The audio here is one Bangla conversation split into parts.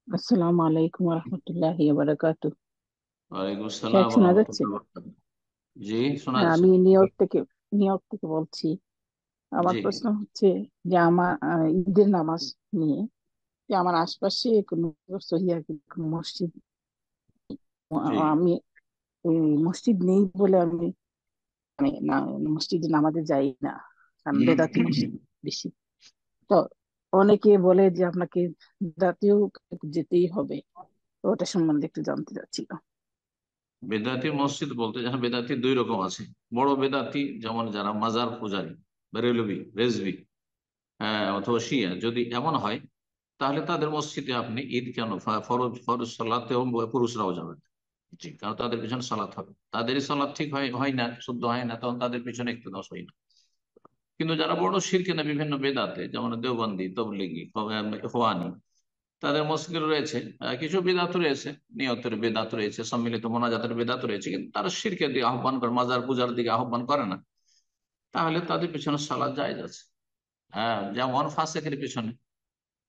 আসসালামু আলাইকুম রহমতুল্লাহি বারাকাতু। ওয়ালাইকুম শেখ আসসালাম শোনা যাচ্ছে? রহমতুল্লাহ বরকাতুহু। জি, শোনা হ্যাঁ, যাচ্ছে। আমি নিউ ইয়র্ক থেকে বলছি। আমার জি, প্রশ্ন হচ্ছে যে আমার ঈদের নামাজ নিয়ে, যে আমার আশপাশে কোনো সহিহ কোনো মসজিদ, জি। আমি এই মসজিদ নেই বলে আমি মানে না মসজিদে নামাজে যাই না, কারণ বেদাতি মসজিদ বেশি। তো অনেকে বলে যে আপনাকে বেদাতিও যেতেই হবে। তো ওটা সম্বন্ধে একটু জানতে চাচ্ছিলাম। বেদাতি মসজিদ বলতে যারা বেদাতি দুই রকম আছে। বড় বেদাতি যেমন যারা মাজার পূজারী, বেরেলভি, রেজভি, হ্যাঁ, অথবা শিয়া, যদি এমন হয় তাহলে তাদের মসজিদে আপনি ঈদ কেন, ফরজ ফরজ সালাতেও পুরুষরাও যাবেন। জি, কারণ তাদের পিছনে সালাত হবে, তাদেরই সালাত ঠিক হয় হয় না, শুদ্ধ হয় না, তখন তাদের পিছনে ইক্তেদাস হয় না। কিন্তু যারা বড় শিরকে না বিভিন্ন বেদাতে, যেমন দেওবন্দি, তবলিগি, ইখওয়ানি, তাদের মসজিদ রয়েছে, কিছু বেদাত রয়েছে, নিয়তের বেদাত রয়েছে, সম্মিলিত মোনাজাতের বেদাত রয়েছে, কিন্তু তারা শিরকের দিকে আহ্বান করে, মাজার পূজার দিকে আহ্বান করে না। তাহলে তাদের পিছনে সালাত জায়েজ আছে। হ্যাঁ, যেমন ফাসেকের পিছনে,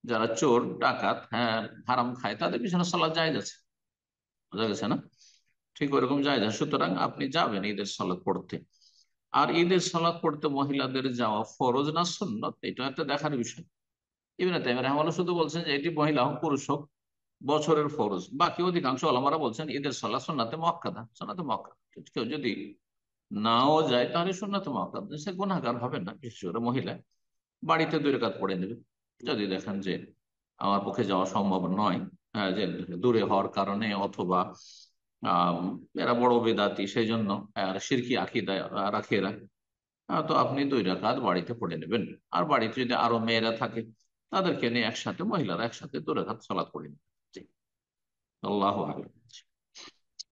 যারা চোর ডাকাত, হ্যাঁ, হারাম খায়, তাদের পিছনে সালাত জায়েজ আছে। বোঝা গেছে না? ঠিক ওরকম জায়েজ আছে। সুতরাং আপনি যাবেন ঈদের সালাত পড়তে। আর ঈদের সালাত পড়তে মহিলাদের যাওয়া ফরজ না সুন্নত, এটা একটা দেখার বিষয়। ইবনে তাইমিয়া রাহিমাহুল্লাহ শুধু বলছেন যে এটি মহিলা হোক পুরুষ হোক বছরের ফরজ। বাকি অধিকাংশ ওলামারা বলছেন ঈদের সালাত সুন্নাতে মুআক্কাদা, সুন্নাতে মুআক্কাদা। কেউ যদি নাও যায় তাহলে সুন্নাতে মুআক্কাদা, সে গুনাহগার হবে না। বিশেষ করে মহিলা বাড়িতে 2 রাকাত পড়ে নেবে। যদি দেখেন যে আমার পক্ষে যাওয়া সম্ভব নয়, হ্যাঁ, যে দূরে হওয়ার কারণে, অথবা আহ এরা বড় বেদাতি সেই জন্য, আর শিরকি আকীদা রাখে এরা, তো আপনি 2 রাকাত বাড়িতে পড়ে নেবেন। আর বাড়িতে যদি আরো মেয়েরা থাকে, তাদেরকে নিয়ে একসাথে, মহিলারা একসাথে 2 রাকাত সালাত পড়ে নেবেন। জি, আল্লাহু আকবার।